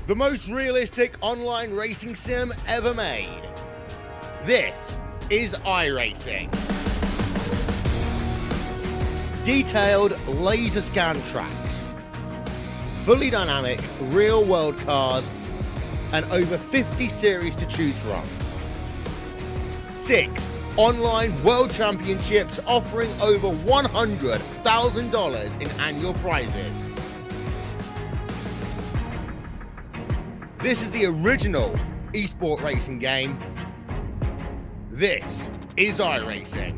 the most realistic online racing sim ever made. This is iRacing. Detailed laser scan tracks, fully dynamic real-world cars, and over 50 series to choose from. 6 online world championships offering over $100,000 in annual prizes. This is the original esport racing game. This is iRacing.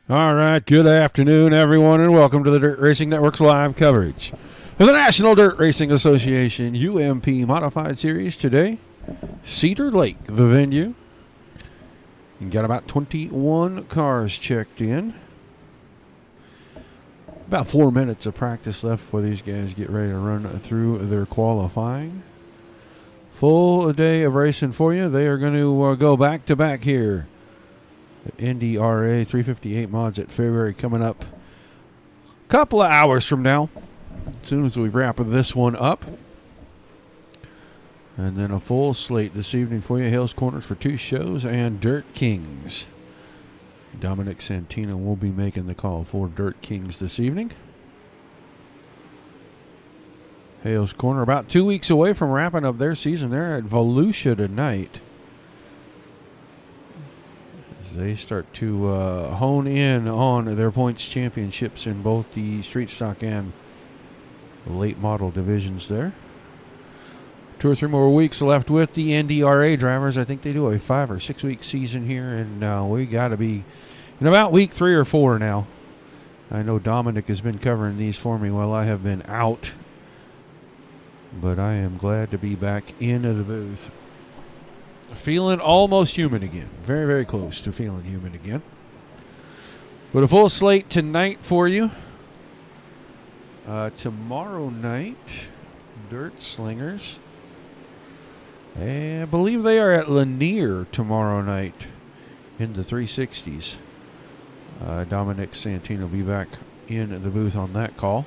All right, good afternoon, everyone, and welcome to the Dirt Racing Network's live coverage of the National Dirt Racing Association UMP Modified Series today. Cedar Lake, the venue. You got about 21 cars checked in. About 4 minutes of practice left before these guys get ready to run through their qualifying. Full day of racing for you. They are going to go back-to-back here at NDRA 358 mods at February coming up a couple of hours from now, as soon as we wrap this one up. And then a full slate this evening for you. Hales Corners for 2 shows and Dirt Kings. Dominic Santino will be making the call for Dirt Kings this evening. Hales Corner about 2 weeks away from wrapping up their season. They're at Volusia tonight. They start to hone in on their points championships in both the street stock and late model divisions there. 2 or 3 more weeks left with the NDRA drivers. I think they do a 5 or 6 week season here, and we got to be in about week 3 or 4 now. I know Dominic has been covering these for me while I have been out, but I am glad to be back into the booth. Feeling almost human again. Very, very close to feeling human again. But a full slate tonight for you. Tomorrow night, Dirt Slingers. And I believe they are at Lanier tomorrow night in the 360s. Dominic Santino will be back in the booth on that call.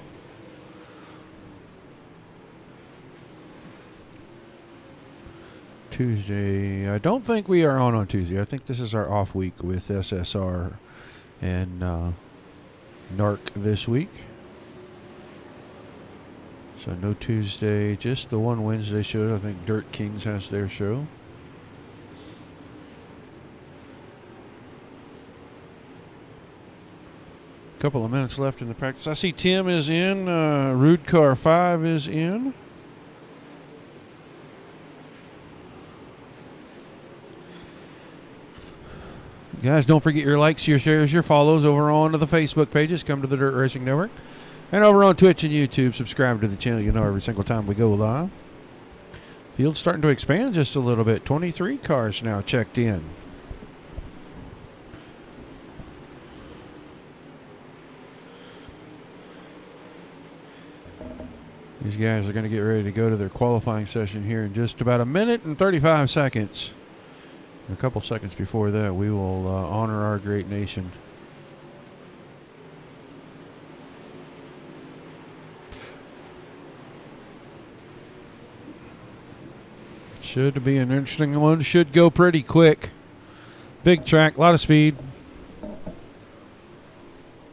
Tuesday, I don't think we are on Tuesday. I think this is our off week with SSR and NARC this week. So no Tuesday, just the one Wednesday show. I think Dirt Kings has their show. Couple of minutes left in the practice. I see Tim is in. Rude Car 5 is in. Guys, don't forget your likes, your shares, your follows over on the Facebook pages. Come to the Dirt Racing Network. And over on Twitch and YouTube, subscribe to the channel. You know every single time we go live. Field's starting to expand just a little bit. 23 cars now checked in. These guys are going to get ready to go to their qualifying session here in just about a minute and 35 seconds. A couple seconds before that, we will honor our great nation. Should be an interesting one. Should go pretty quick. Big track, a lot of speed.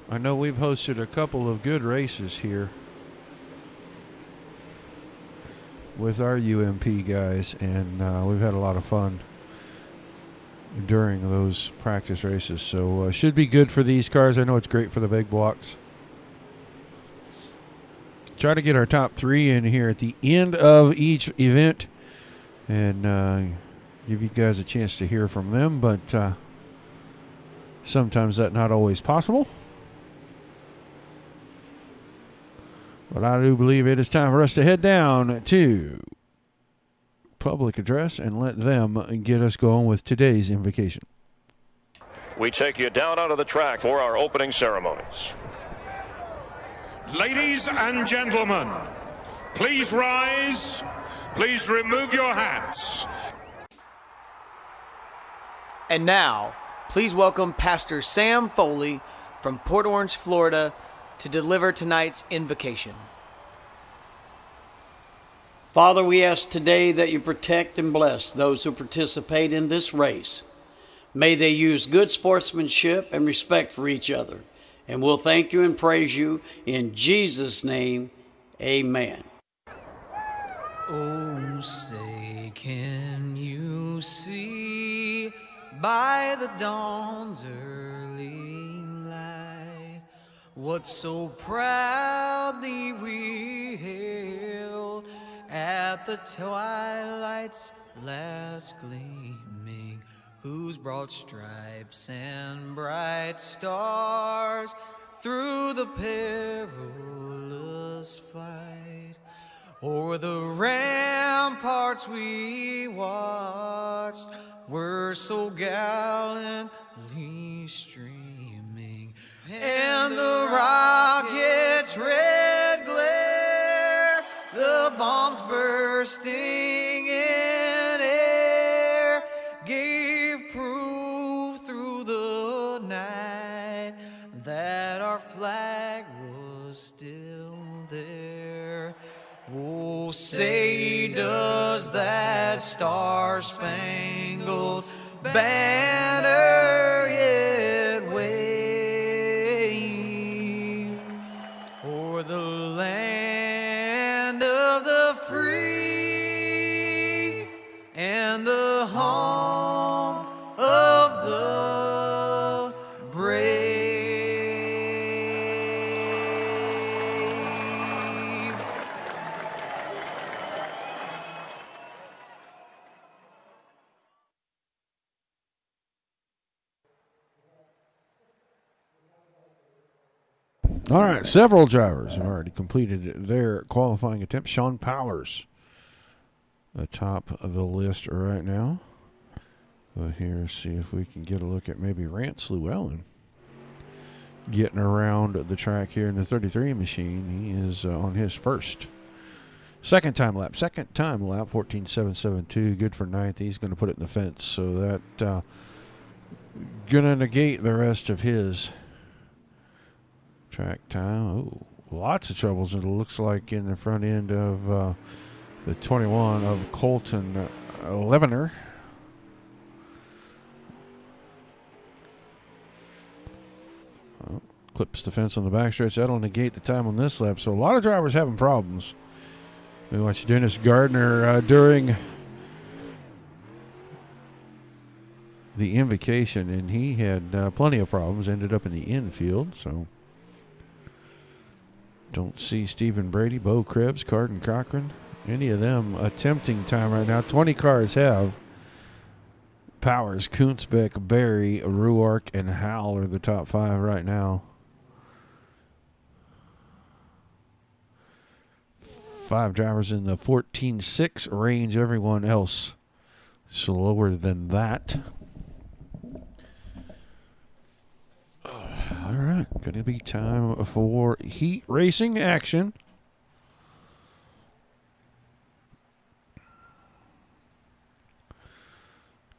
I know we've hosted a couple of good races here with our UMP guys, and we've had a lot of fun during those practice races. So should be good for these cars. I know it's great for the big blocks. Try to get our top 3 in here at the end of each event and give you guys a chance to hear from them, but sometimes that's not always possible. But I do believe it is time for us to head down to public address and let them get us going with today's invocation. We take you down onto the track for our opening ceremonies. Ladies and gentlemen, please rise. Please remove your hats. And now, please welcome Pastor Sam Foley from Port Orange, Florida, to deliver tonight's invocation. Father, we ask today that you protect and bless those who participate in this race. May they use good sportsmanship and respect for each other. And we'll thank you and praise you in Jesus' name. Amen. Oh, say, can you see by the dawn's early light what so proudly we hailed at the twilight's last gleaming, whose broad stripes and bright stars through the perilous fight o'er the ramparts we watched were so gallantly streaming, and the rocket's red glare, the bombs bursting in air, gave proof through the night that our flag was still there. Oh, say does that star-spangled banner yet wave o'er the land of the free and the home of the brave? All right, several drivers have already completed their qualifying attempt. Sean Powers, atop of the list right now. But here, see if we can get a look at maybe Rance Llewellyn getting around the track here in the 33 machine. He is on his second time lap, 14.772, good for ninth. He's going to put it in the fence, so that going to negate the rest of his track time. Oh, lots of troubles, it looks like, in the front end of the 21 of Colton Levener. Clips the fence on the backstretch. That'll negate the time on this lap. So a lot of drivers having problems. We watched Dennis Gardner during the invocation, and he had plenty of problems. Ended up in the infield. So don't see Stephen Brady, Bo Krebs, Carden Cochran, any of them attempting time right now. 20 cars have. Powers, Kunzbeck, Barry, Ruark, and Howell are the top 5 right now. 5 drivers in the 14.6 range. Everyone else slower than that. All right, going to be time for heat racing action.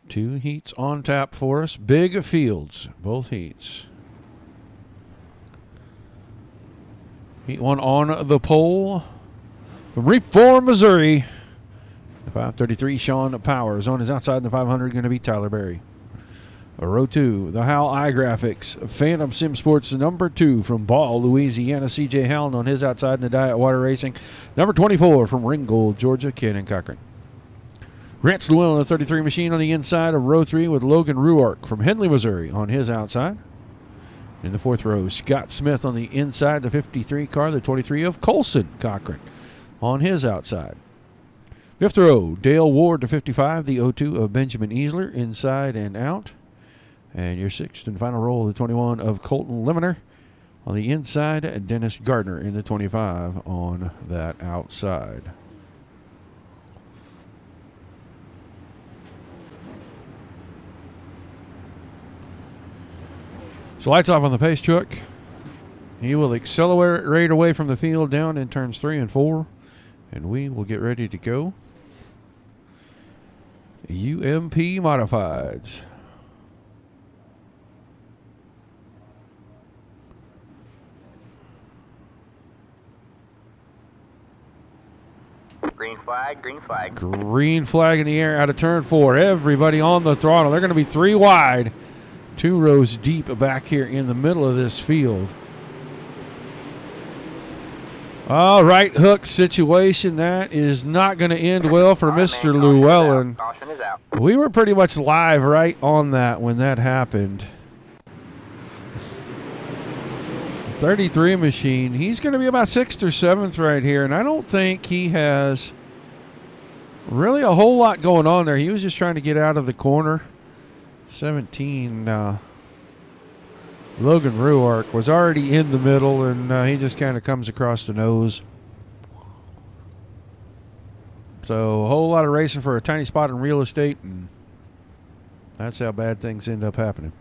Two heats on tap for us. Big fields, both heats. Heat 1 on the pole. From Reform, Missouri, the 533, Sean Powers. On his outside in the 500, going to be Tyler Berry. Row 2, the Howell iGraphics, Phantom Sim Sports, number 2 from Ball, Louisiana, C.J. Howell. On his outside in the Diet Water Racing, number 24 from Ringgold, Georgia, Cannon Cochran. Rance Llewellyn, the 33 machine, on the inside of row 3 with Logan Ruark from Henley, Missouri, on his outside. In the 4th row, Scott Smith on the inside, the 53 car, the 23 of Colson Cochran, on his outside. 5th row, Dale Ward, the 55, the 02 of Benjamin Easler, inside and out. And your 6th and final row, the 21 of Colton Levener. On the inside, Dennis Gardner in the 25 on that outside. So lights off on the pace truck. He will accelerate away from the field down in turns 3 and 4. And we will get ready to go. UMP Modifieds. Green flag, green flag. Green flag in the air out of turn 4. Everybody on the throttle. They're going to be 3 wide. 2 rows deep back here in the middle of this field. All right, hook situation. That is not going to end well for Mr. Llewellyn. Caution is out. We were pretty much live right on that when that happened. 33 machine. He's going to be about 6th or 7th right here, and I don't think he has really a whole lot going on there. He was just trying to get out of the corner. 17, Logan Ruark was already in the middle, and he just kind of comes across the nose. So a whole lot of racing for a tiny spot in real estate, and that's how bad things end up happening.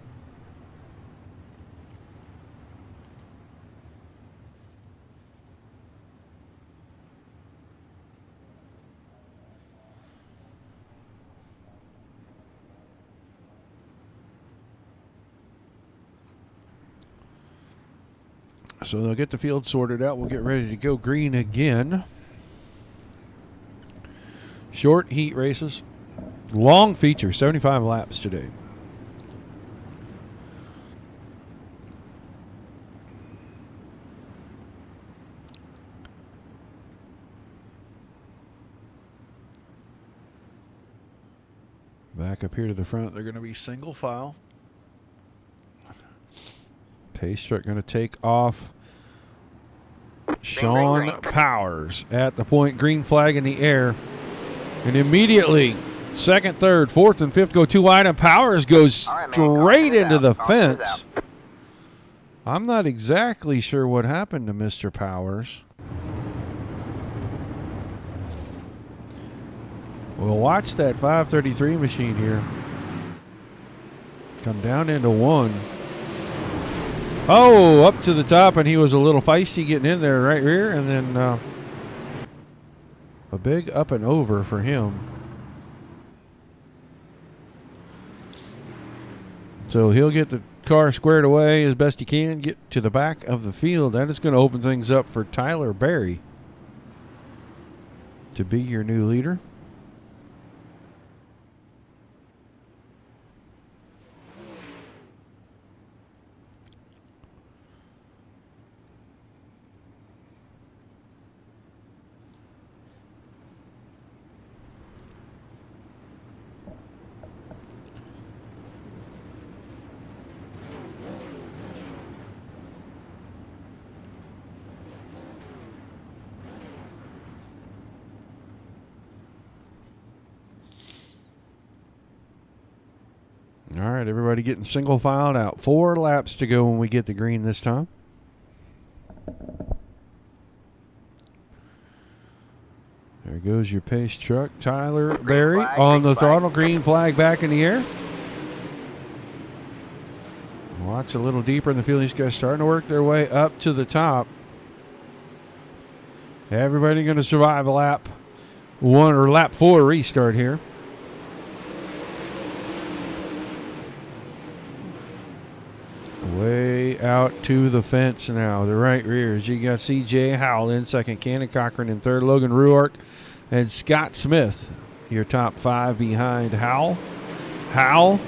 So they'll get the field sorted out. We'll get ready to go green again. Short heat races. Long feature, 75 laps today. Back up here to the front, they're going to be single file. Pace truck going to take off. Sean Powers at the point. Green flag in the air. And immediately, 2nd, 3rd, 4th, and 5th go 2 wide, and Powers goes straight into the fence. I'm not exactly sure what happened to Mr. Powers. We'll watch that 533 machine here come down into one. Oh, up to the top, and he was a little feisty getting in there right rear, and then a big up and over for him. So he'll get the car squared away as best he can, get to the back of the field. That is going to open things up for Tyler Berry to be your new leader. All right, everybody getting single filed out. 4 laps to go when we get the green this time. There goes your pace truck. Tyler Berry on the throttle. Green flag back in the air. Watch a little deeper in the field. These guys starting to work their way up to the top. Everybody going to survive a lap 1 or lap 4 restart here. Way out to the fence now. The right rears. You got C.J. Howell in second. Cannon Cochran in third. Logan Ruark and Scott Smith. Your top 5 behind Howell. Howell.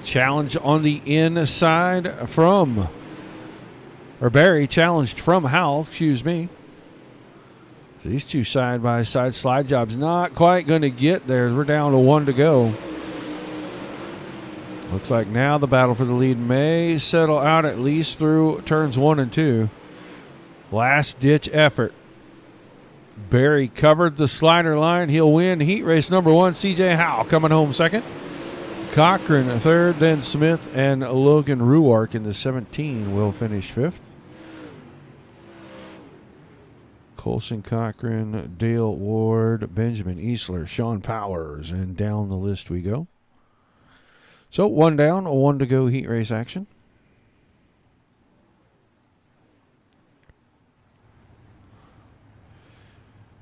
Challenge on the inside from. Or Barry challenged from Howell. Excuse me. These two side by side slide jobs not quite going to get there. We're down to 1 to go. Looks like now the battle for the lead may settle out at least through turns 1 and 2. Last ditch effort. Barry covered the slider line. He'll win heat race number 1. C.J. Howell coming home second. Cochran third. Then Smith and Logan Ruark in the 17 will finish 5th. Colson Cochran, Dale Ward, Benjamin Easler, Sean Powers, and down the list we go. So 1 down, 1 to go heat race action.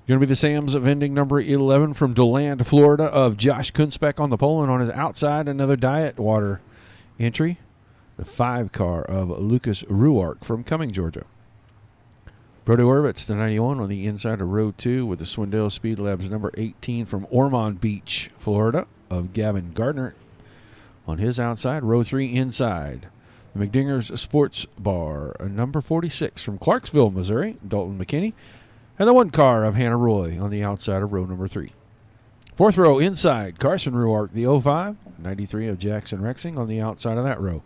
Going to be the Sam's vending number 11 from DeLand, Florida, of Josh Kunzbeck on the pole, and on his outside another Diet Water entry. The 5 car of Lucas Ruark from Cumming, Georgia. Brody Orbitz, the 91 on the inside of row 2 with the Swindell Speed Labs number 18 from Ormond Beach, Florida, of Gavin Gardner. On his outside, row 3 inside. The McDinger's Sports Bar, number 46 from Clarksville, Missouri, Dalton McKinney. And the 1 car of Hannah Roy on the outside of row number 3. 4th row inside, Carson Ruark, the 05, 93 of Jackson Rexing on the outside of that row.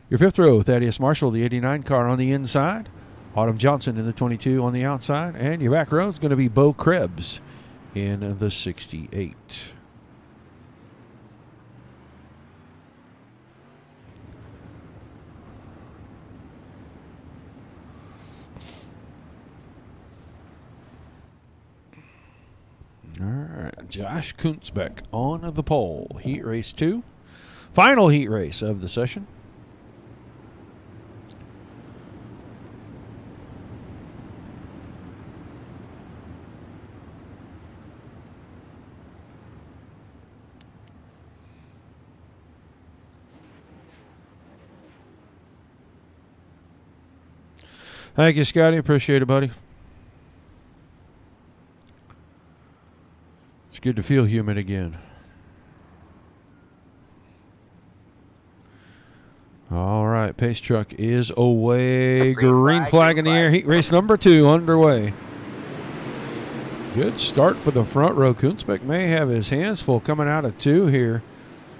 Your 5th row, Thaddeus Marshall, the 89 car on the inside. Autumn Johnson in the 22 on the outside. And your back row is going to be Bo Krebs in the 68. All right, Josh Kunzbeck on the pole. Heat race 2. Final heat race of the session. Thank you, Scotty. Appreciate it, buddy. It's good to feel human again. All right, pace truck is away. Green flag in the air. Heat race number 2 underway. Good start for the front row. Kunzbeck may have his hands full coming out of 2 here.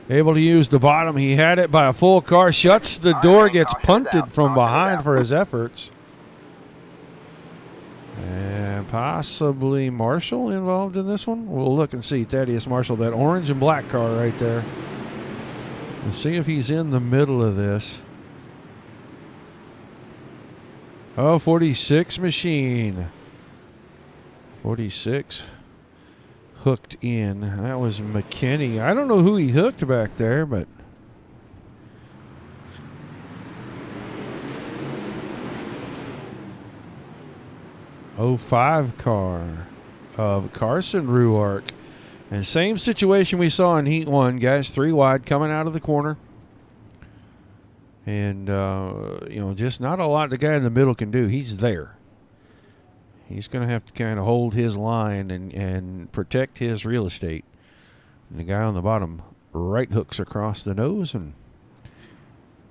Able to use the bottom. He had it by a full car. Shuts the door. Gets punted from behind for his efforts. And possibly Marshall involved in this one. We'll look and see. Thaddeus Marshall, that orange and black car right there. We'll see if he's in the middle of this. Oh, 46 machine. 46 hooked in. That was McKinney. I don't know who he hooked back there, but '05 car of Carson Ruark. And same situation we saw in Heat 1, guys. 3 wide coming out of the corner. And, just not a lot the guy in the middle can do. He's there. He's going to have to kind of hold his line and protect his real estate. And the guy on the bottom right hooks across the nose. And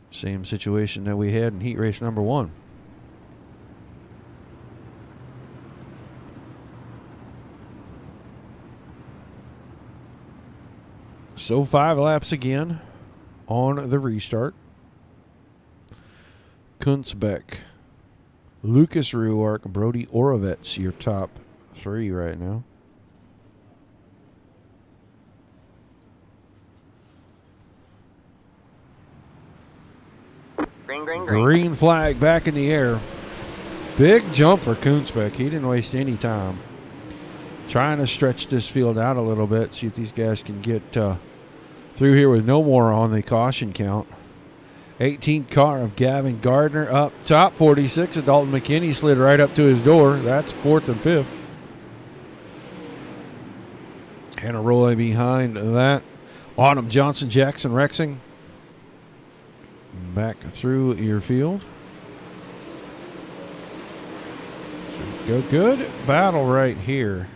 same situation that we had in heat race number 1. So 5 laps again on the restart. Kunzbeck, Lucas Ruark, Brody Orovets, your top 3 right now. Green flag back in the air. Big jump for Kunzbeck. He didn't waste any time. Trying to stretch this field out a little bit, see if these guys can get through here with no more on the caution count. 18 car of Gavin Gardner up top. 46 of Dalton McKinney slid right up to his door. That's 4th and 5th. Hannah Roy behind that. Autumn Johnson, Jackson Rexing back through your field. So good battle right here.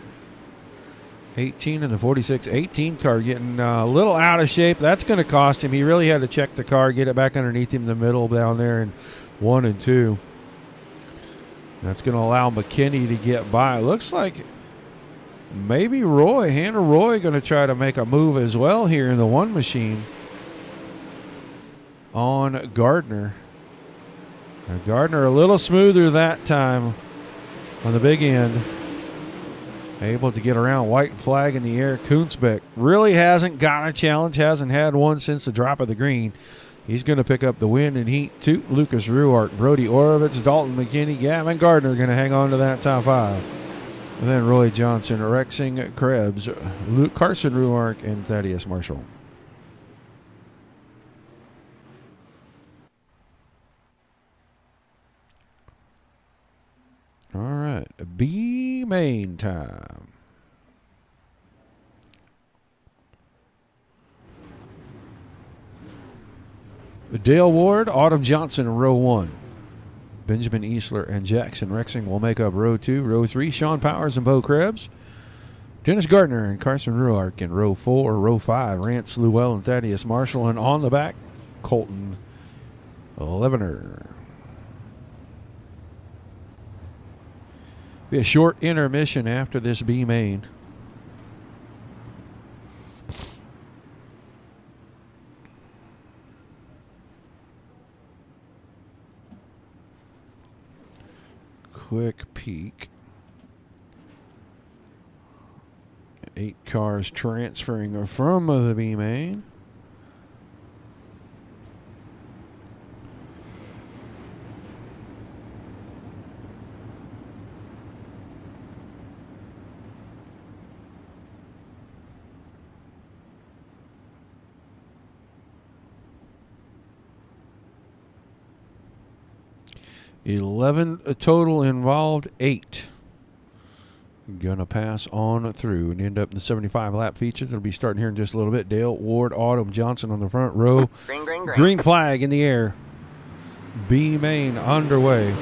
18 and the 46. 18 car getting a little out of shape. That's going to cost him. He really had to check the car, get it back underneath him in the middle down there in 1 and 2. That's going to allow McKinney to get by. It looks like maybe Hannah Roy, going to try to make a move as well here in the 1 machine on Gardner. Now Gardner a little smoother that time on the big end. Able to get around. White flag in the air. Kunzbeck really hasn't got a challenge. Hasn't had one since the drop of the green. He's going to pick up the win in Heat 2. Lucas Ruark, Brody Orovitz, Dalton McKinney, Gavin Gardner going to hang on to that top 5. And then Roy Johnson, Rexing, Krebs, Carson Ruark, and Thaddeus Marshall. All right, B main time. Dale Ward, Autumn Johnson in row 1. Benjamin Easler and Jackson Rexing will make up row 2. Row 3, Sean Powers and Bo Krebs. Dennis Gardner and Carson Ruark in row 4. Row 5, Rance Llewell and Thaddeus Marshall. And on the back, Colton Levener. Be a short intermission after this B main. Quick peek. 8 cars transferring from the B main. $11 total involved, 8. Gonna pass on through and end up in the 75 lap feature. That'll be starting here in just a little bit. Dale Ward, Autumn Johnson on the front row. Green flag in the air. B main underway.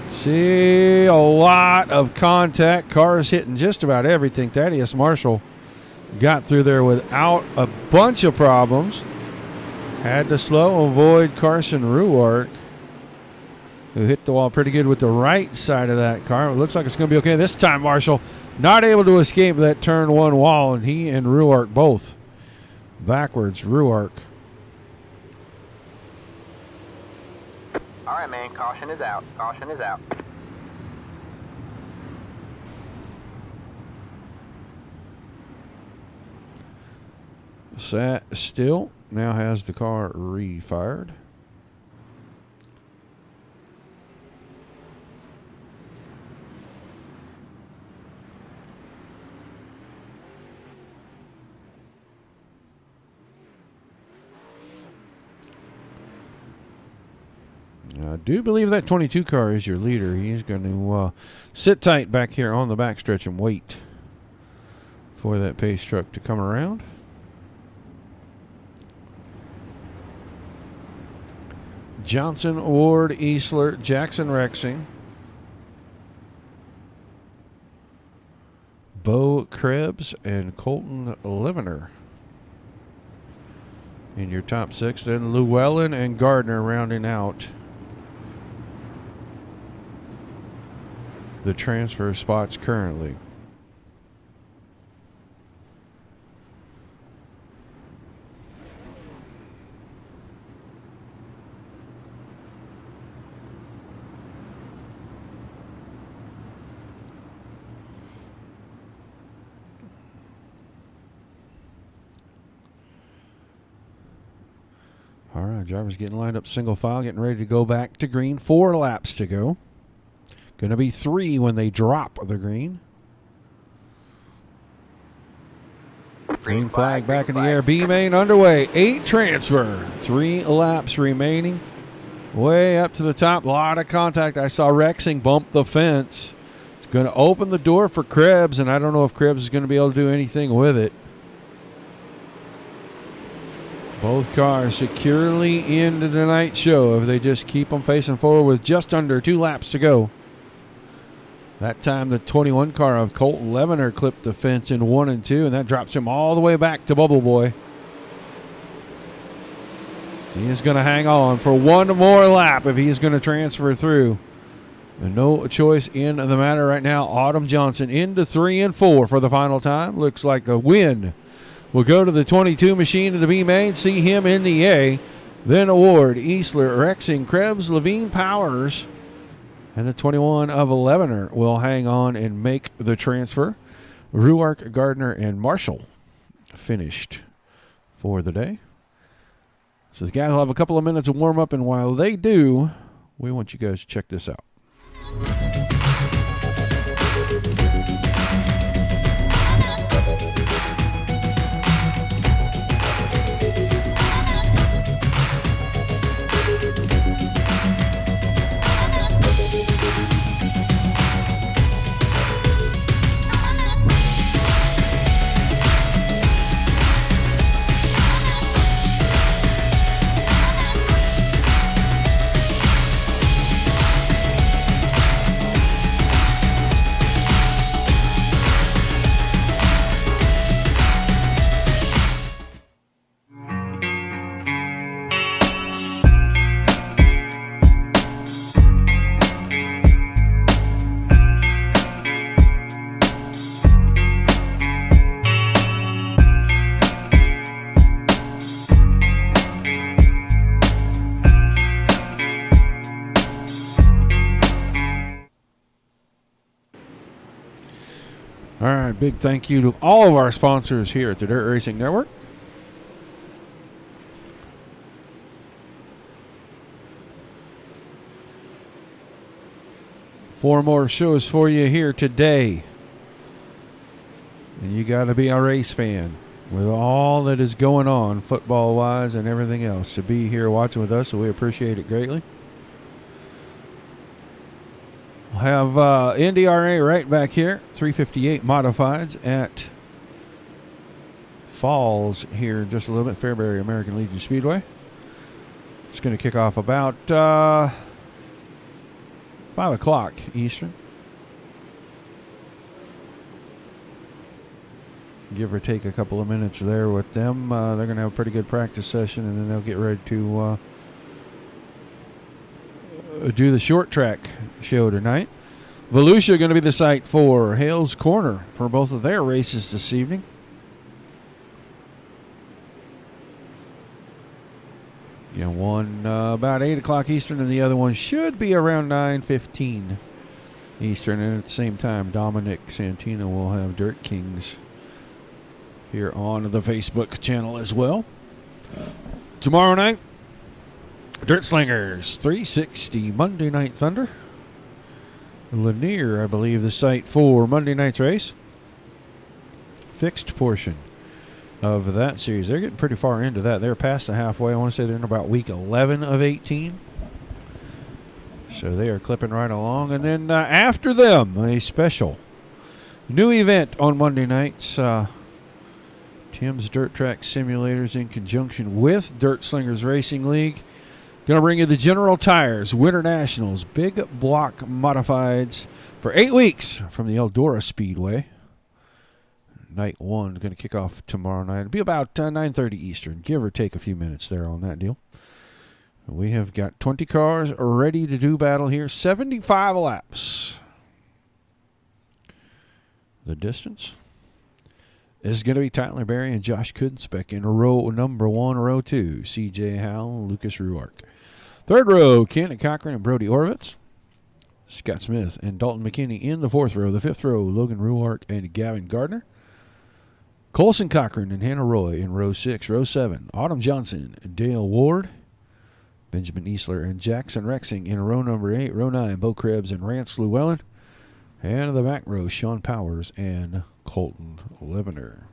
See a lot of contact. Cars hitting just about everything. Thaddeus Marshall got through there without a bunch of problems. Had to slow avoid Carson Ruark, who hit the wall pretty good with the right side of that car. It looks like it's going to be okay. This time, Marshall not able to escape that turn 1 wall, and he and Ruark both backwards. Ruark. All right, man. Caution is out. Caution is out. Sat still. Now has the car refired. I do believe that 22 car is your leader. He's going to sit tight back here on the backstretch and wait for that pace truck to come around. Johnson, Ward, Easler, Jackson, Rexing, Bo Krebs, and Colton Levener in your top 6. Then Llewellyn and Gardner rounding out the transfer spots currently. All right, drivers getting lined up single file, getting ready to go back to green. 4 laps to go. Going to be 3 when they drop the green. Green flag back in the air. B main underway. 8 transfer. 3 laps remaining. Way up to the top. A lot of contact. I saw Rexing bump the fence. It's going to open the door for Krebs, and I don't know if Krebs is going to be able to do anything with it. Both cars securely into the night show if they just keep them facing forward with just under 2 laps to go. That time the 21 car of Colton Levener clipped the fence in 1 and 2, and that drops him all the way back to Bubble Boy. He is going to hang on for 1 more lap if he's going to transfer through. And no choice in the matter right now. Autumn Johnson into 3 and 4 for the final time. Looks like a win. We'll go to the 22 machine of the B main, see him in the A. Then Award, Easler, Rexing, Krebs, Levine, Powers. And the 21 of Levener will hang on and make the transfer. Ruark, Gardner, and Marshall finished for the day. So the guys will have a couple of minutes of warm up, and while they do, we want you guys to check this out. All right, big thank you to all of our sponsors here at the Dirt Racing Network. Four more shows for you here today. And you got to be a race fan with all that is going on football-wise and everything else to be here watching with us, so we appreciate it greatly. We'll have NDRA right back here, 358 Modifieds at Falls here in just a little bit, Fairbury American Legion Speedway. It's going to kick off about 5 o'clock Eastern. Give or take a couple of minutes there with them. They're going to have a pretty good practice session, and then they'll get ready to do the short track show tonight. Volusia going to be the site for Hales Corner for both of their races this evening. Yeah, one about 8 o'clock Eastern, and the other one should be around 9:15 Eastern. And at the same time, Dominic Santino will have Dirt Kings here on the Facebook channel as well. Tomorrow night, Dirt Slingers 360 Monday Night Thunder. Lanier, I believe, the site for Monday night's race. Fixed portion of that series. They're getting pretty far into that. They're past the halfway. I want to say they're in about week 11 of 18. So they are clipping right along. And then after them, a special new event on Monday nights. Tim's Dirt Track Simulators in conjunction with Dirt Slingers Racing League. Going to bring you the General Tires Winter Nationals Big Block Modifieds for 8 weeks from the Eldora Speedway. Night 1 is going to kick off tomorrow night. It'll be about 9:30 Eastern, give or take a few minutes there on that deal. We have got 20 cars ready to do battle here. 75 laps. The distance is going to be Tyler Berry and Josh Kudspek in row number 1, row 2. CJ Howell, Lucas Ruark. Third row, Ken Cochran and Brody Orovitz. Scott Smith and Dalton McKinney in the 4th row. The 5th row, Logan Ruark and Gavin Gardner. Colson Cochran and Hannah Roy in row 6. Row 7, Autumn Johnson and Dale Ward. Benjamin Easler and Jackson Rexing in row number 8. Row 9, Bo Krebs and Rance Llewellyn. And in the back row, Sean Powers and Colton Levener.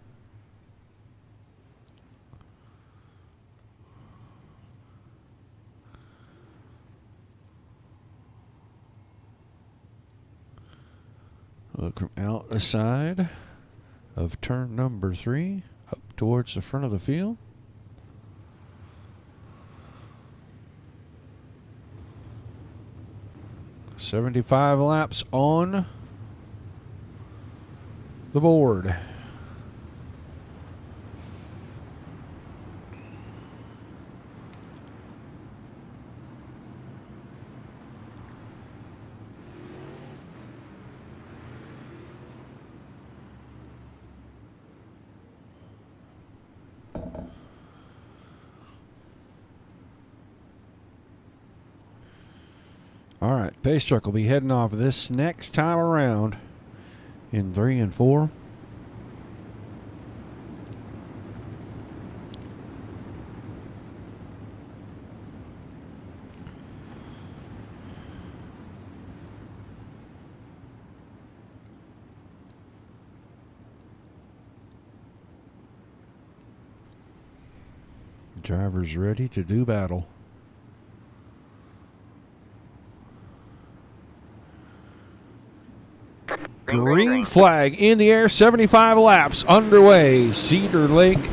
Look from out the side of turn number 3 up towards the front of the field. "75 laps on the board." All right, pace truck will be heading off this next time around in 3 and 4. Drivers ready to do battle. Green flag in the air, 75 laps underway. Cedar Lake,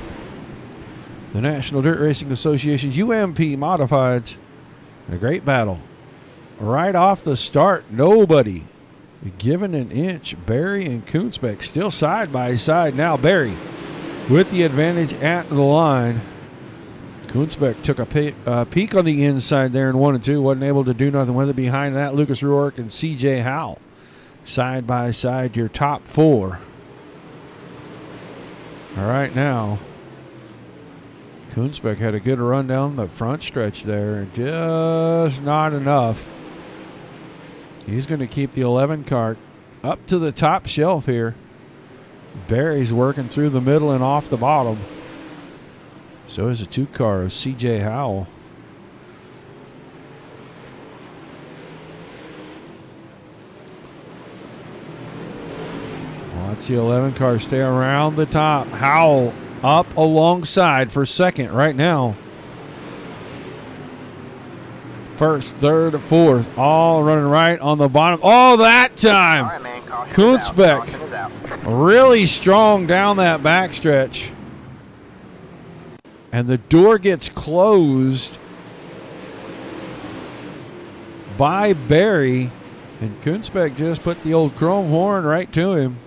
the National Dirt Racing Association UMP Modifieds. A great battle. Right off the start, nobody given an inch. Barry and Koonsbeck still side by side. Now Barry with the advantage at the line. Koonsbeck took a peek on the inside there in 1 and 2. Wasn't able to do nothing with it. Behind that, Lucas Ruark and CJ Howell. Side by side, your top 4. All right, now, Koonsbeck had a good run down the front stretch there. Just not enough. He's going to keep the 11 car up to the top shelf here. Barry's working through the middle and off the bottom. So is a 2 car of CJ Howell. Watch the 11 car stay around the top. Howell up alongside for second right now. First, third, fourth, all running right on the bottom. Oh, that time! Koonsbeck really strong down that backstretch. And the door gets closed by Barry. And Koonsbeck just put the old chrome horn right to him.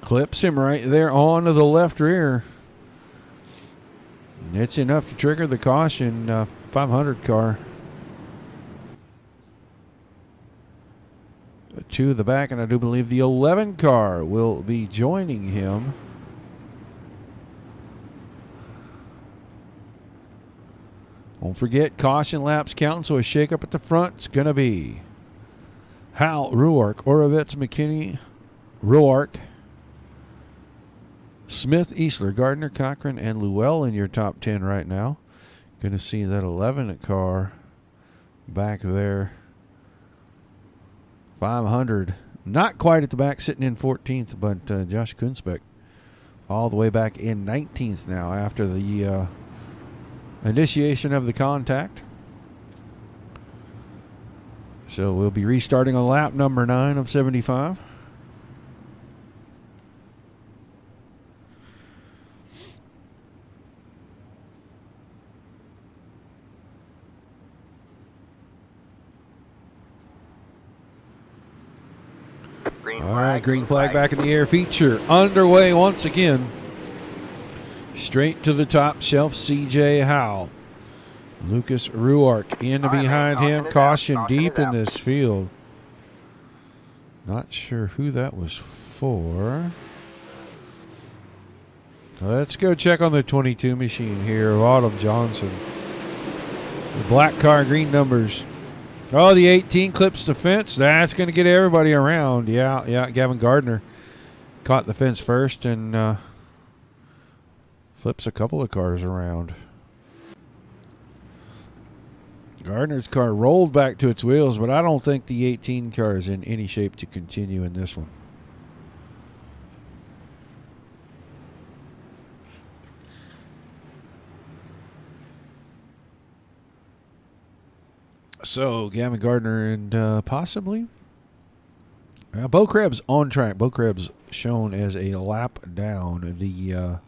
Clips him right there onto the left rear. It's enough to trigger the caution 500 car. To the back, and I do believe the 11 car will be joining him. Don't forget, caution laps counting, so a shake-up at the front is going to be Howell, Ruark, Orovitz, McKinney, Ruark, Smith, Easler, Gardner, Cochran, and Llewell in your top 10 right now. Going to see that 11 car back there. 500. Not quite at the back, sitting in 14th, but Josh Koonsbeck all the way back in 19th now after the initiation of the contact. So we'll be restarting on lap number 9 of 75. All right, green flag back in the air. Feature underway once again. Straight to the top shelf, CJ Howell. Lucas Ruark in behind him. Caution deep in this field. Not sure who that was for. Let's go check on the 22 machine here of Autumn Johnson. The black car, green numbers. Oh, the 18 clips the fence. That's going to get everybody around. Yeah. Gavin Gardner caught the fence first and flips a couple of cars around. Gardner's car rolled back to its wheels, but I don't think the 18 car is in any shape to continue in this one. So, Gavin Gardner and possibly Bo Krebs on track. Bo Krebs shown as a lap down. The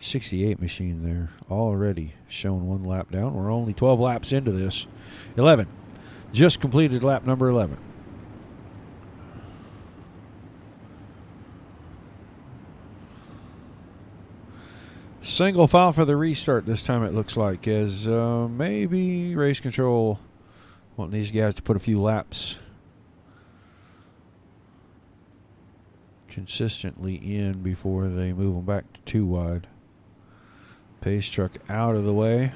68 machine there already shown 1 lap down. We're only 12 laps into this. 11. Just completed lap number 11. Single file for the restart this time, it looks like, as maybe race control want these guys to put a few laps consistently in before they move them back to 2 wide. Pace truck out of the way.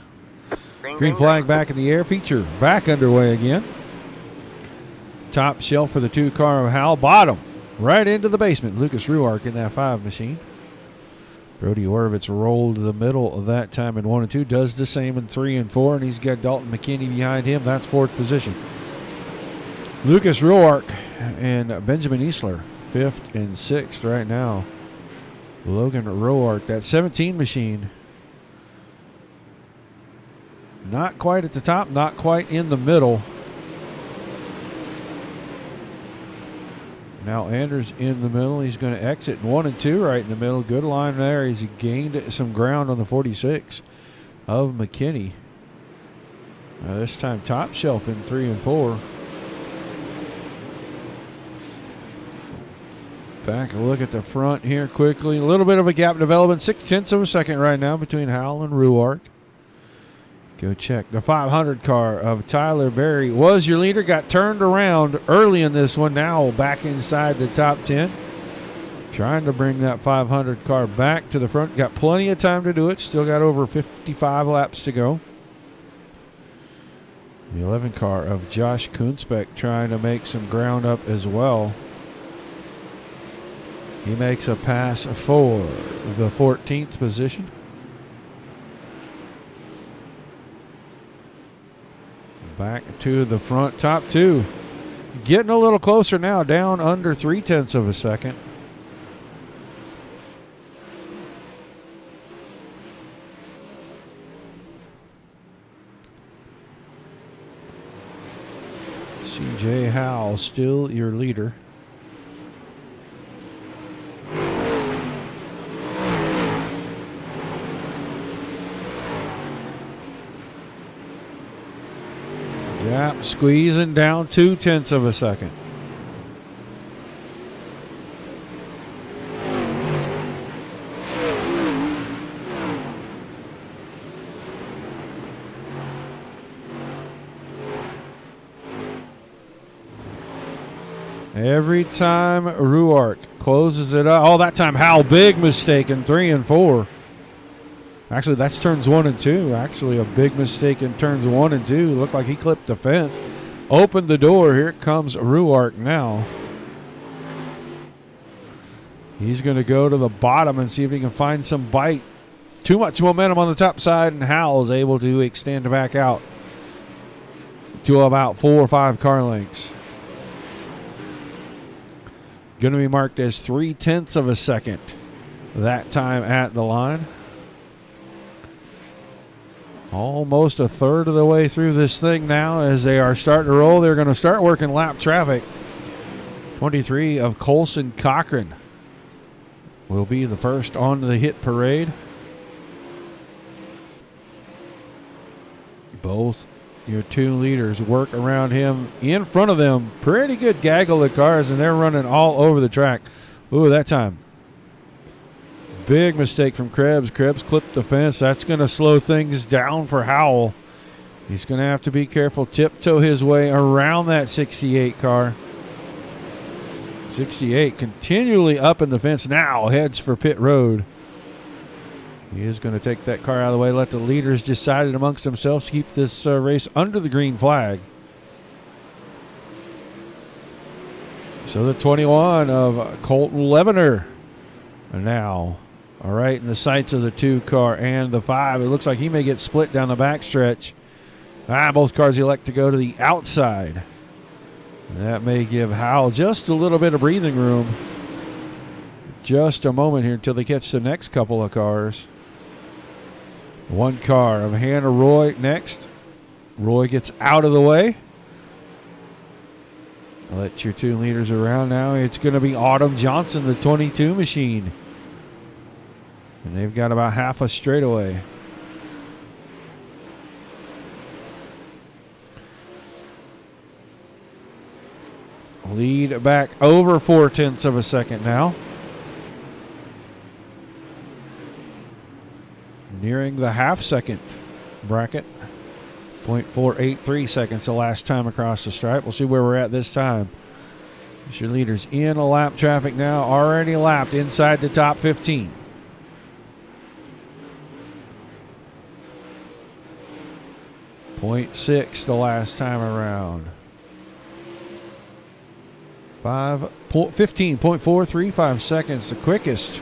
Green flag back in the air. Feature back underway again. Top shelf for the 2 car of Hal. Bottom right into the basement. Lucas Ruark in that 5 machine. Brody Orovitz rolled the middle of that time in 1 and 2. Does the same in 3 and 4. And he's got Dalton McKinney behind him. That's 4th position. Lucas Ruark and Benjamin Easler 5th and 6th right now. Logan Ruark, that 17 machine. Not quite at the top, not quite in the middle. Now Anders in the middle. He's going to exit 1 and 2 right in the middle. Good line there. He's gained some ground on the 46 of McKinney. This time top shelf in 3 and 4. Back a look at the front here quickly. A little bit of a gap development. 0.6 of a second right now between Howell and Ruark. Go check. The 500 car of Tyler Berry was your leader. Got turned around early in this one. Now back inside the top 10. Trying to bring that 500 car back to the front. Got plenty of time to do it. Still got over 55 laps to go. The 11 car of Josh Kunzbeck trying to make some ground up as well. He makes a pass for the 14th position. Back to the front, top 2. Getting a little closer now, down under 0.3 of a second. CJ Howell still your leader. Yeah, squeezing down 0.2 of a second. Every time Ruark closes it up. Oh, that time Howell, big mistake in 3 and 4. Actually, that's turns 1 and 2. Actually, a big mistake in turns 1 and 2. Looked like he clipped the fence. Opened the door. Here comes Ruark now. He's going to go to the bottom and see if he can find some bite. Too much momentum on the top side, and Howell is able to extend back out to about 4 or 5 car lengths. Going to be marked as 0.3 of a second that time at the line. Almost a third of the way through this thing now as they are starting to roll. They're going to start working lap traffic. 23 of Colson Cochran will be the first on the hit parade. Both your two leaders work around him in front of them. Pretty good gaggle of cars, and they're running all over the track. Ooh, that time. Big mistake from Krebs. Krebs clipped the fence. That's going to slow things down for Howell. He's going to have to be careful. Tiptoe his way around that 68 car. 68 continually up in the fence now. Heads for pit road. He is going to take that car out of the way. Let the leaders decide it amongst themselves to keep this race under the green flag. So the 21 of Colton Levener now right in the sights of the 2 car and the 5. It looks like he may get split down the backstretch. Both cars elect to go to the outside. That may give Howell just a little bit of breathing room. Just a moment here until they catch the next couple of cars. 1 car of Hannah Roy next. Roy gets out of the way. Let your 2 leaders around now. It's going to be Autumn Johnson, the 22 machine. And they've got about half a straightaway. Lead back over 0.4 of a second now. Nearing the half-second bracket. 0.483 seconds the last time across the stripe. We'll see where we're at this time. It's your leaders in a lap traffic now. Already lapped inside the top 15. .6 the last time around. 15.435 seconds, the quickest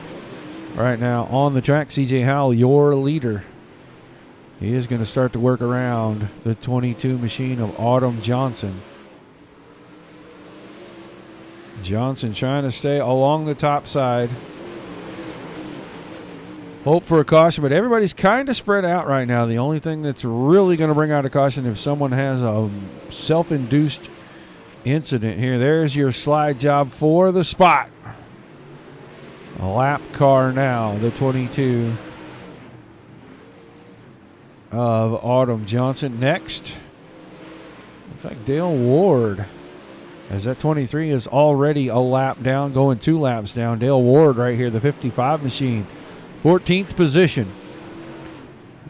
right now on the track. CJ Howell, your leader. He is going to start to work around the 22 machine of Autumn Johnson. Johnson trying to stay along the top side. Hope for a caution, but everybody's kind of spread out right now. The only thing that's really going to bring out a caution if someone has a self-induced incident here. There's your slide job for the spot. A lap car now, the 22 of Autumn Johnson. Next, looks like Dale Ward, as that 23 is already a lap down, going 2 laps down. Dale Ward right here, the 55 machine, 14th position.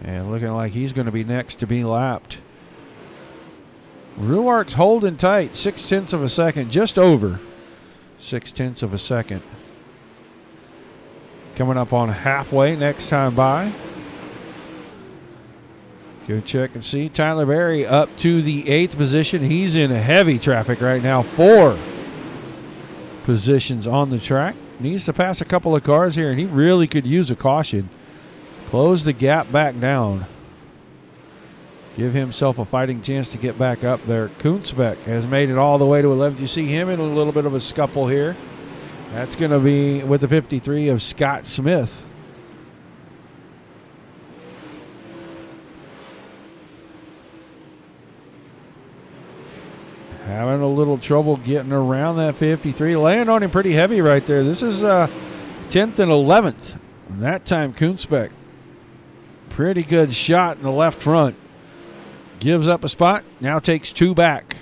And looking like he's going to be next to be lapped. Ruark's holding tight, 0.6 of a second, just over 0.6 of a second. Coming up on halfway next time by. Go check and see. Tyler Berry up to the 8th position. He's in heavy traffic right now. 4 positions on the track. Needs to pass a couple of cars here, and he really could use a caution. Close the gap back down. Give himself a fighting chance to get back up there. Kunzbeck has made it all the way to 11th. You see him in a little bit of a scuffle here. That's going to be with the 53 of Scott Smith. Having a little trouble getting around that 53. Laying on him pretty heavy right there. This is 10th and 11th. And that time Kunzbeck. Pretty good shot in the left front. Gives up a spot. Now takes 2 back.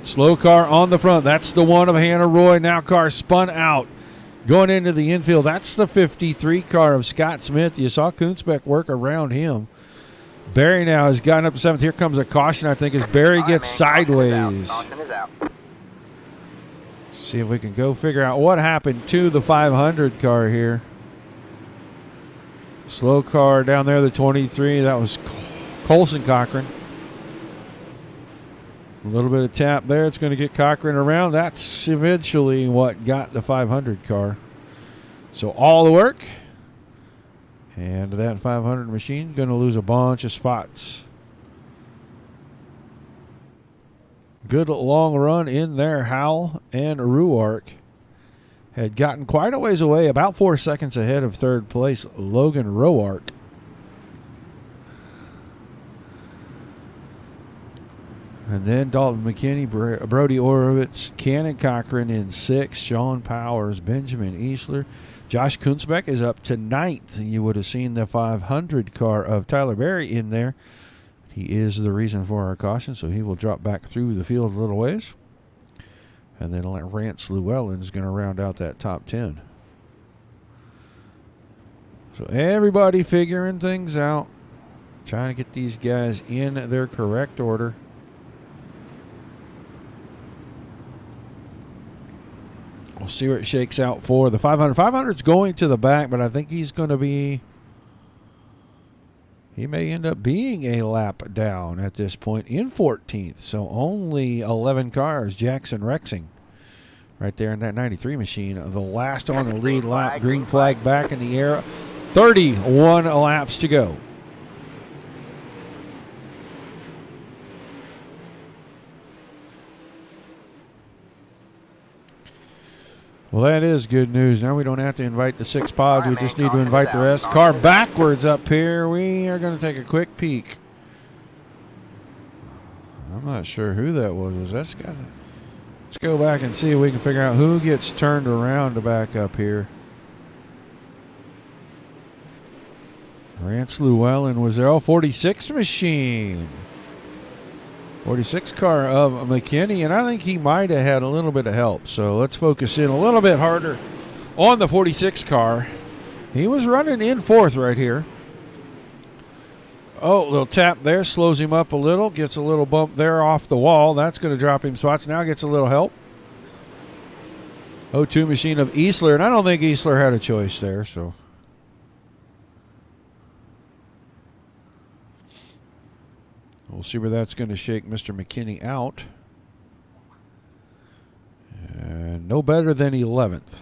Slow car on the front. That's the one of Hannah Roy. Now car spun out. Going into the infield. That's the 53 car of Scott Smith. You saw Kunzbeck work around him. Barry now has gotten up to 7th. Here comes a caution, I think, as Barry gets sideways. Caution is out. See if we can go figure out what happened to the 500 car here. Slow car down there, the 23. That was Colson Cochran. A little bit of tap there. It's going to get Cochran around. That's eventually what got the 500 car. So all the work. And that 500 machine going to lose a bunch of spots. Good long run in there, Howell and Ruark. had gotten quite a ways away, about 4 seconds ahead of third place Logan Roark. And then Dalton McKinney, Brody Orovitz, Cannon Cochran in 6th, Sean Powers, Benjamin Easler. Josh Kunzbeck is up to 9th. You would have seen the 500 car of Tyler Berry in there. He is the reason for our caution, so he will drop back through the field a little ways. And then Rance Llewellyn is going to round out that top 10. So everybody figuring things out, trying to get these guys in their correct order. We'll see where it shakes out for the 500. 500's going to the back, but I think he's going to be... He may end up being a lap down at this point in 14th. So only 11 cars. Jackson Rexing right there in that 93 machine. The last on the lead lap. Green flag back in the air. 31 laps to go. Well, that is good news. Now we don't have to invite the 6 pods. We just need to invite the rest. Car backwards up here. We are going to take a quick peek. I'm not sure who that was. Let's go back and see if we can figure out who gets turned around to back up here. Rance Llewellyn was there. Oh, 46 machine. 46 car of McKinney, and I think he might have had a little bit of help. So let's focus in a little bit harder on the 46 car. He was running in 4th right here. Oh, little tap there, slows him up a little, gets a little bump there off the wall. That's going to drop him spots. Now gets a little help. 02 machine of Easler, and I don't think Easler had a choice there, so... We'll see where that's going to shake Mr. McKinney out. And no better than 11th.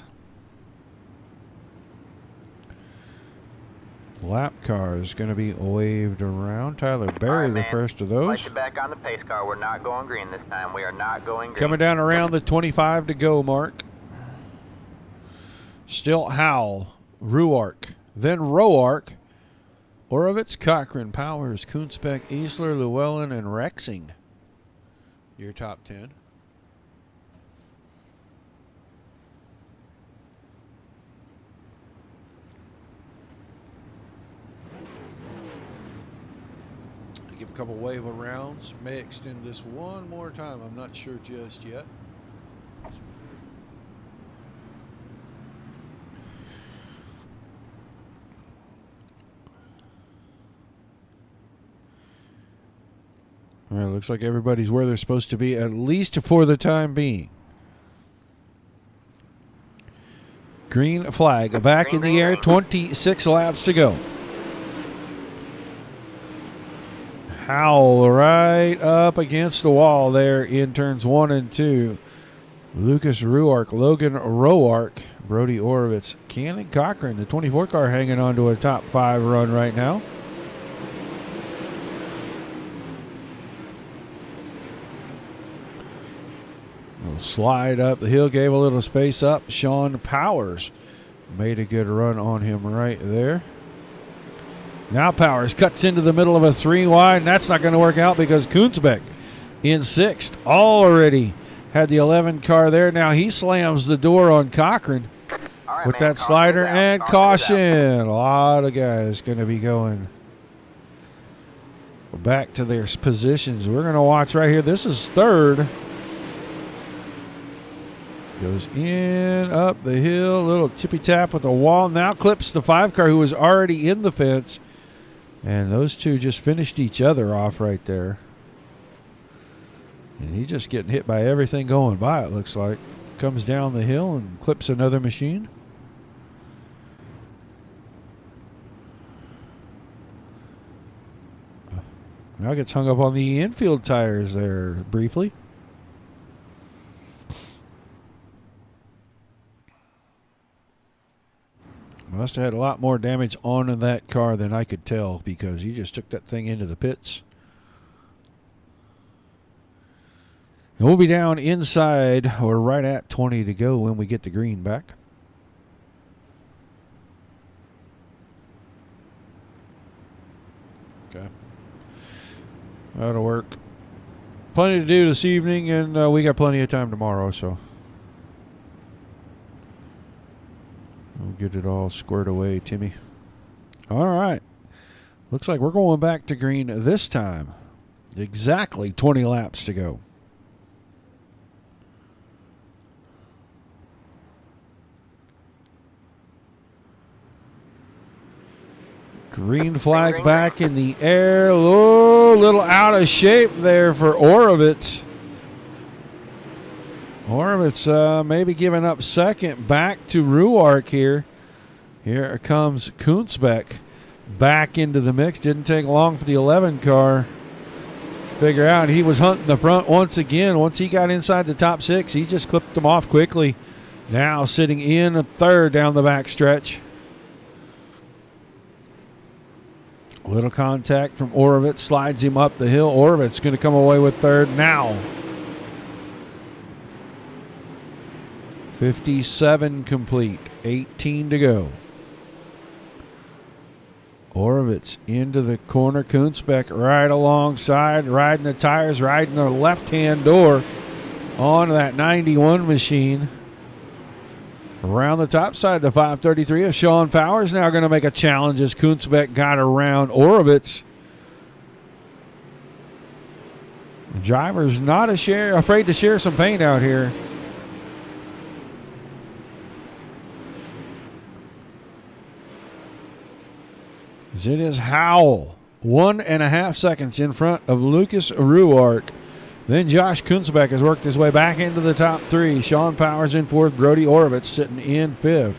Lap car is going to be waved around. Tyler Berry, the first of those. Like you back on the pace car. We're not going green this time. We are not going green. Coming down around the 25 to go mark. Still Howell, Ruark, then Roark. Orovitz, Cochran, Powers, Kunzbeck, Easler, Llewellyn, and Rexing. Your top 10. Give a couple wave arounds. May extend this one more time. I'm not sure just yet. Well, it looks like everybody's where they're supposed to be, at least for the time being. Green flag back in the air, 26 laps to go. Howell right up against the wall there in turns 1 and 2. Lucas Ruark, Logan Roark, Brody Orovitz, Cannon Cochran, the 24 car hanging on to a top 5 run right now. Slide up the hill, gave a little space up. Sean Powers made a good run on him right there. Now Powers cuts into the middle of a 3 wide, and that's not going to work out because Kunzbeck in 6th already had the 11 car there. Now he slams the door on Cochran with that slider and caution. A lot of guys going to be going back to their positions. We're going to watch right here. This is 3rd. Goes in, up the hill, little tippy tap with the wall. Now clips the 5 car who was already in the fence. And those two just finished each other off right there. And he's just getting hit by everything going by, it looks like. Comes down the hill and clips another machine. Now gets hung up on the infield tires there briefly. Must have had a lot more damage on that car than I could tell because he just took that thing into the pits. And we'll be down inside or right at 20 to go when we get the green back. Okay. That'll work. Plenty to do this evening, and we got plenty of time tomorrow, so we'll get it all squared away, Timmy. All right. Looks like we're going back to green this time. Exactly 20 laps to go. Green flag back in the air. Oh, little out of shape there for Orovitz. Orovitz maybe giving up second. Back to Ruark here. Here comes Kunzbeck back into the mix. Didn't take long for the 11 car. Figure out he was hunting the front once again. Once he got inside the top 6, he just clipped them off quickly. Now sitting in a third down the back stretch. Little contact from Orovitz, slides him up the hill. Orovitz going to come away with third now. 57 complete, 18 to go. Orovitz into the corner. Kunzbeck right alongside, riding the tires, riding the left-hand door on that 91 machine. Around the top side, the 533 of Sean Powers now going to make a challenge as Kunzbeck got around Orovitz. The driver's not afraid to share some paint out here. As it is Howell, 1.5 seconds in front of Lucas Ruark. Then Josh Kunzbeck has worked his way back into the top 3. Sean Powers in 4th. Brody Orovitz sitting in 5th.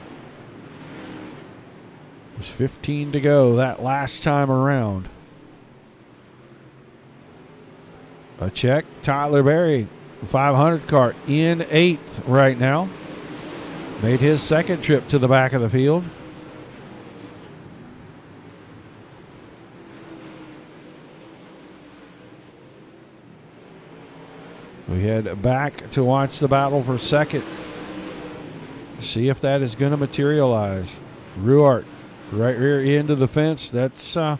There's 15 to go that last time around. A check. Tyler Berry, 500 car, in 8th right now. Made his second trip to the back of the field. We head back to watch the battle for second. See if that is going to materialize. Ruart, right rear into the fence. That's not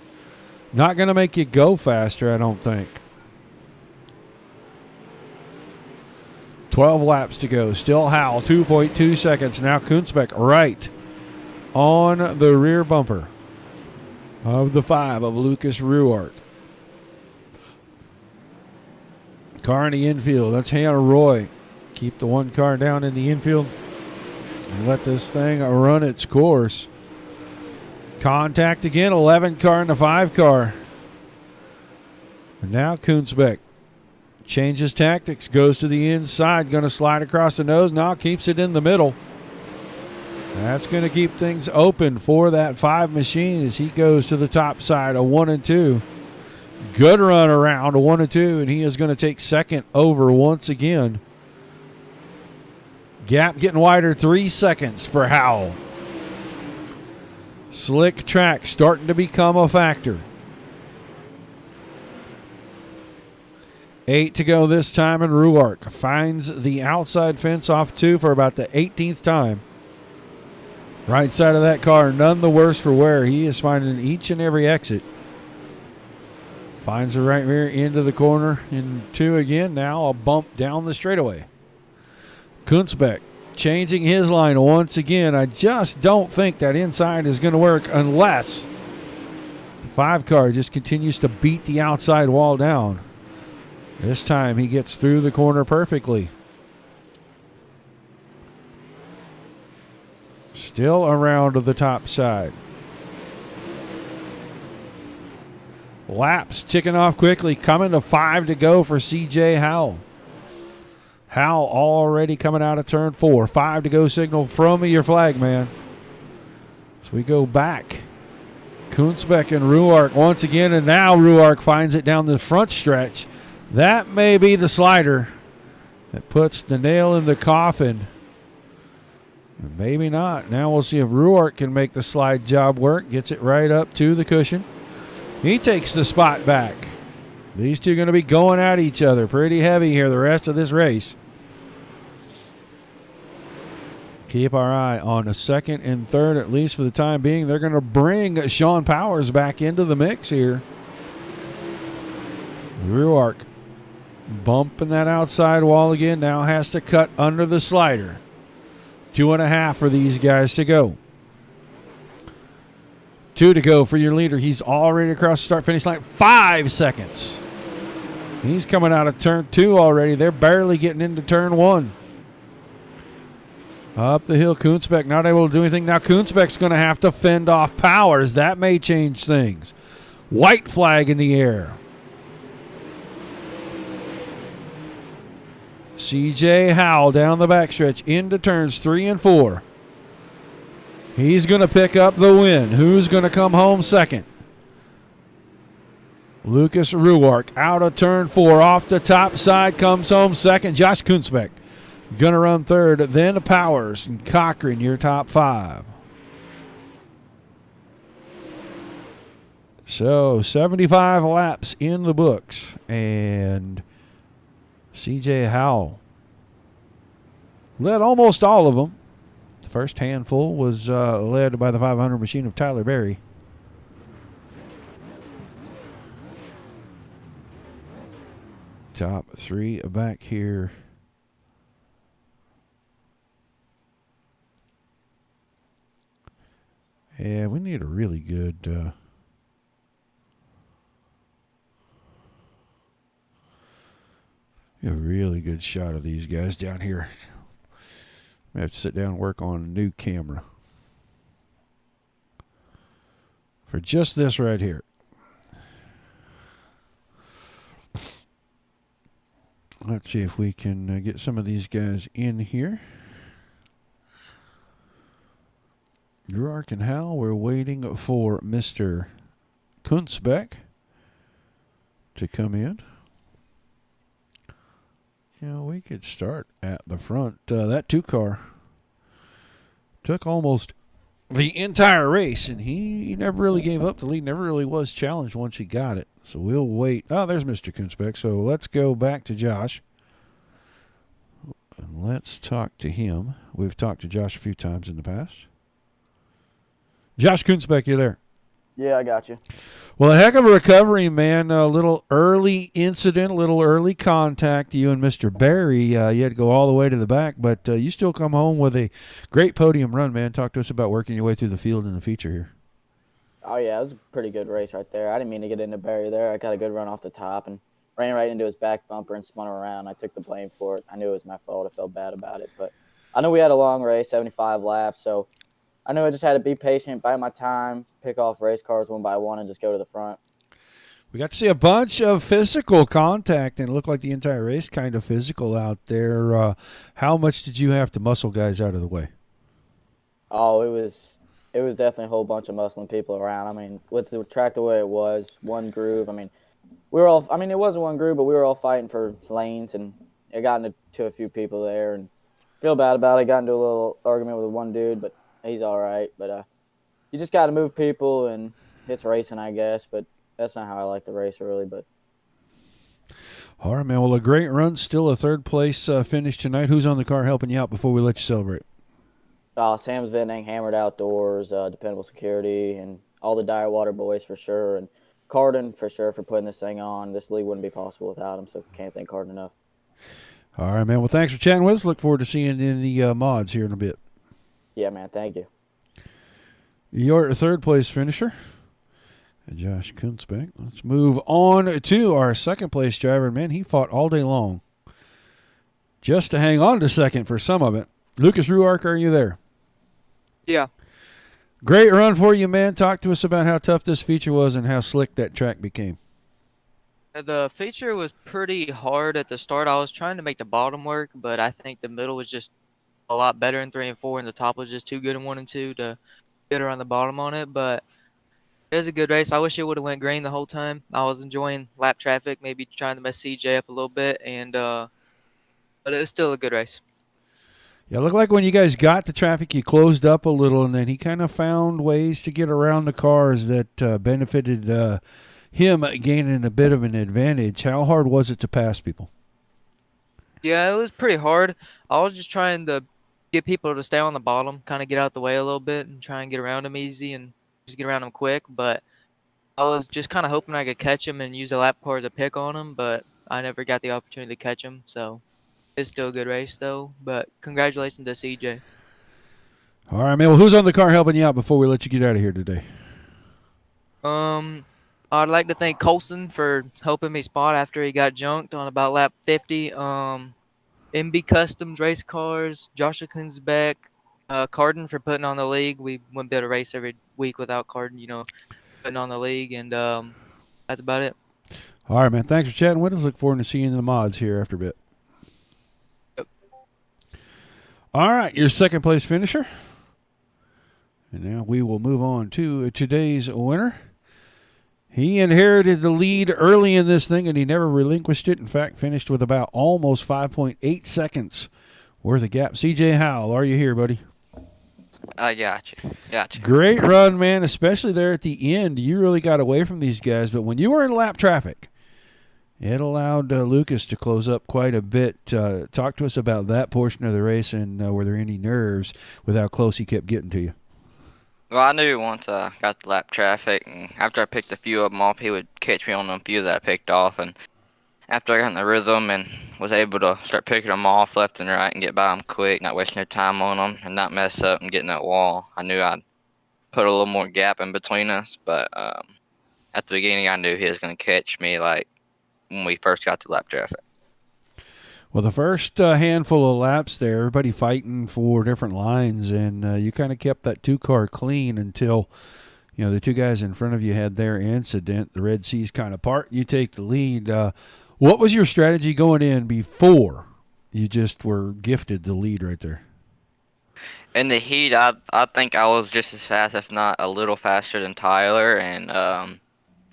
going to make you go faster, I don't think. 12 laps to go. Still Howell, 2.2 seconds. Now Kunzbeck right on the rear bumper of the 5 of Lucas Ruart. Car in the infield. That's Hannah Roy. Keep the 1 car down in the infield and let this thing run its course. Contact again. 11 car and the 5 car. And now Kunzbeck changes tactics. Goes to the inside. Going to slide across the nose. Now keeps it in the middle. That's going to keep things open for that 5 machine as he goes to the top side of 1 and 2. Good run around 1 and 2, and he is going to take second over once again. Gap getting wider, 3 seconds for Howell. Slick track starting to become a factor. 8 to go this time, and Ruark finds the outside fence off 2 for about the 18th time. Right side of that car, none the worse for wear. He is finding each and every exit. Finds the right rear into the corner in 2 again. Now a bump down the straightaway. Kunzbeck changing his line once again. I just don't think that inside is going to work unless the 5 car just continues to beat the outside wall down. This time he gets through the corner perfectly. Still around to the top side. Laps ticking off quickly. Coming to 5 to go for C.J. Howell. Howell already coming out of turn 4. 5 to go signal from your flag, man. So we go back. Kunzbeck and Ruark once again, and now Ruark finds it down the front stretch. That may be the slider that puts the nail in the coffin. Maybe not. Now we'll see if Ruark can make the slide job work. Gets it right up to the cushion. He takes the spot back. These two going to be going at each other pretty heavy here the rest of this race. Keep our eye on a second and third, at least for the time being. They're going to bring Sean Powers back into the mix here. Ruark bumping that outside wall again. Now has to cut under the slider. 2.5 for these guys to go. 2 to go for your leader. He's already across the start-finish line. 5 seconds. He's coming out of turn 2 already. They're barely getting into turn 1. Up the hill, Koonsbeck not able to do anything. Now Koonsbeck's going to have to fend off Powers. That may change things. White flag in the air. CJ Howell down the backstretch into turns 3 and 4. He's going to pick up the win. Who's going to come home second? Lucas Ruark out of turn 4. Off the top side comes home second. Josh Koonsbeck going to run third. Then Powers and Cochran, your top 5. So 75 laps in the books. And CJ Howell led almost all of them. The first handful was led by the 500 machine of Tyler Berry. Top 3 back here. Yeah, we need a really good shot of these guys down here. I have to sit down and work on a new camera for just this right here. Let's see if we can get some of these guys in here. Ruark and Howell, we're waiting for Mr. Koonsbeck to come in. We could start at the front. That 2-car took almost the entire race, and he never really gave up the lead, never really was challenged once he got it. So we'll wait. Oh, there's Mr. Koonsbeck. So let's go back to Josh. And let's talk to him. We've talked to Josh a few times in the past. Josh Koonsbeck, you there? Yeah, I got you. Well, a heck of a recovery, man. A little early incident, a little early contact. You and Mr. Berry, you had to go all the way to the back, but you still come home with a great podium run, man. Talk to us about working your way through the field in the feature here. Oh, yeah, it was a pretty good race right there. I didn't mean to get into Barry there. I got a good run off the top and ran right into his back bumper and spun around. I took the blame for it. I knew it was my fault. I felt bad about it. But I know we had a long race, 75 laps, so I knew I just had to be patient, bide my time, pick off race cars one by one, and just go to the front. We got to see a bunch of physical contact, and it looked like the entire race kind of physical out there. How much did you have to muscle guys out of the way? Oh, it was definitely a whole bunch of muscling people around. I mean, with the track the way it was, one groove. I mean, it wasn't one groove, but we were all fighting for lanes, and it got into a few people there, and feel bad about it. Got into a little argument with one dude, but he's all right. But you just got to move people, and it's racing, I guess. But that's not how I like to race, really. But all right, man. Well, a great run. Still a third-place finish tonight. Who's on the car helping you out before we let you celebrate? Sam's Vending, Hammered Outdoors, Dependable Security, and all the Direwater boys for sure, and Carden for sure for putting this thing on. This league wouldn't be possible without him, so can't thank Carden enough. All right, man. Well, thanks for chatting with us. Look forward to seeing you in the mods here in a bit. Yeah, man. Thank you. Your third-place finisher, Josh Koonsbeck. Let's move on to our second-place driver. Man, he fought all day long just to hang on to second for some of it. Lucas Ruark, are you there? Yeah. Great run for you, man. Talk to us about how tough this feature was and how slick that track became. The feature was pretty hard at the start. I was trying to make the bottom work, but I think the middle was just a lot better in 3 and 4, and the top was just too good in 1 and 2 to get around the bottom on it. But it was a good race. I wish it would have went green the whole time. I was enjoying lap traffic, maybe trying to mess CJ up a little bit, and but it was still a good race. Yeah, it looked like when you guys got to traffic, you closed up a little, and then he kind of found ways to get around the cars that benefited him gaining a bit of an advantage. How hard was it to pass people? Yeah, it was pretty hard. I was just trying to get people to stay on the bottom, kind of get out the way a little bit and try and get around them easy and just get around them quick. But I was just kind of hoping I could catch him and use the lap car as a pick on him, but I never got the opportunity to catch him. So it's still a good race, though. But congratulations to CJ. All right, man. Well, who's on the car helping you out before we let you get out of here today? I'd like to thank Colson for helping me spot after he got junked on about lap 50. MB Customs Race Cars, Joshua Kunzbeck, Carden for putting on the league. We wouldn't be able to race every week without Carden, putting on the league, and that's about it. All right, man. Thanks for chatting with us. Look forward to seeing the mods here after a bit. Yep. All right, your second place finisher. And now we will move on to today's winner. He inherited the lead early in this thing, and he never relinquished it. In fact, finished with about almost 5.8 seconds worth of gap. CJ Howell, are you here, buddy? I got you. Great run, man, especially there at the end. You really got away from these guys, but when you were in lap traffic, it allowed Lucas to close up quite a bit. Talk to us about that portion of the race, and were there any nerves with how close he kept getting to you? Well, I knew once I got the lap traffic, and after I picked a few of them off, he would catch me on them few that I picked off. And after I got in the rhythm and was able to start picking them off left and right and get by them quick, not wasting their time on them, and not mess up and get in that wall, I knew I'd put a little more gap in between us. But at the beginning, I knew he was going to catch me like when we first got to lap traffic. Well, the first handful of laps there, everybody fighting for different lines, and you kind of kept that two-car clean until, the two guys in front of you had their incident. The Red Seas kind of part. You take the lead. What was your strategy going in before you just were gifted the lead right there? In the heat, I think I was just as fast, if not a little faster than Tyler, and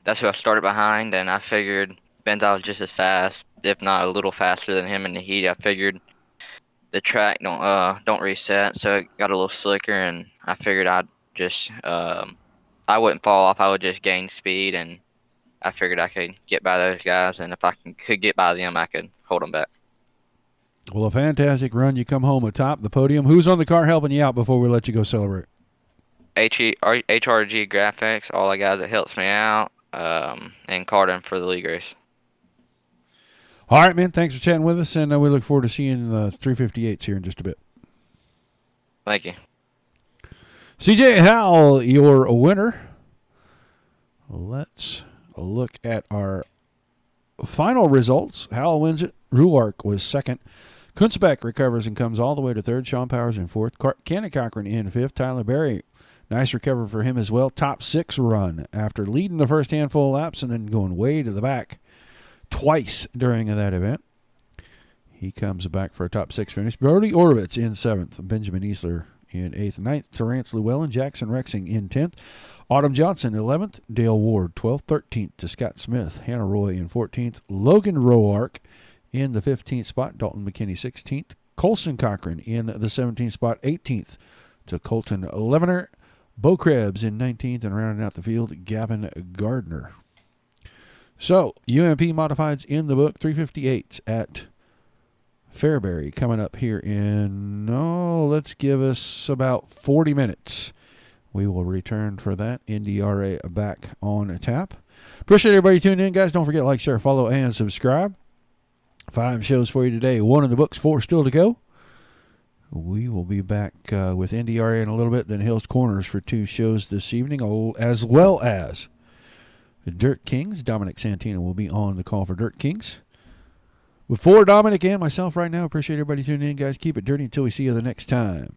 that's who I started behind, and I figured I was just as fast, if not a little faster than him in the heat. I figured the track don't reset, so it got a little slicker, and I figured I'd just I wouldn't fall off. I would just gain speed, and I figured I could get by those guys, and if I could get by them, I could hold them back. Well, a fantastic run. You come home atop the podium. Who's on the car helping you out before we let you go celebrate? HRG Graphics, all the guys that helps me out, and Carden for the league race. All right, man. Thanks for chatting with us, and we look forward to seeing the 358s here in just a bit. Thank you. CJ Howell, your winner. Let's look at our final results. Howell wins it. Ruark was second. Kunzbeck recovers and comes all the way to third. Sean Powers in fourth. Kenny Cochran in fifth. Tyler Berry, nice recovery for him as well. Top six run after leading the first handful of laps and then going way to the back twice during that event. He comes back for a top six finish. Brody Orovitz in seventh. Benjamin Easler in eighth. Ninth, Terrence Llewellyn. Jackson Rexing in 10th. Autumn Johnson 11th. Dale Ward 12th. 13th to Scott Smith. Hannah Roy in 14th. Logan Roark in the 15th spot. Dalton McKinney 16th. Colson Cochran in the 17th spot. 18th to Colton Levener. Bo Krebs in 19th, and rounding out the field, Gavin Gardner. So, UMP Modifieds in the book, 358s at Fairbury coming up here in, let's give us about 40 minutes. We will return for that. NDRA back on tap. Appreciate everybody tuning in, guys. Don't forget, like, share, follow, and subscribe. 5 shows for you today. 1 in the books, 4 still to go. We will be back with NDRA in a little bit, then Hills Corners for 2 shows this evening, as well as Dirt Kings. Dominic Santina will be on the call for Dirt Kings. Before Dominic and myself right now, appreciate everybody tuning in, guys. Keep it dirty until we see you the next time.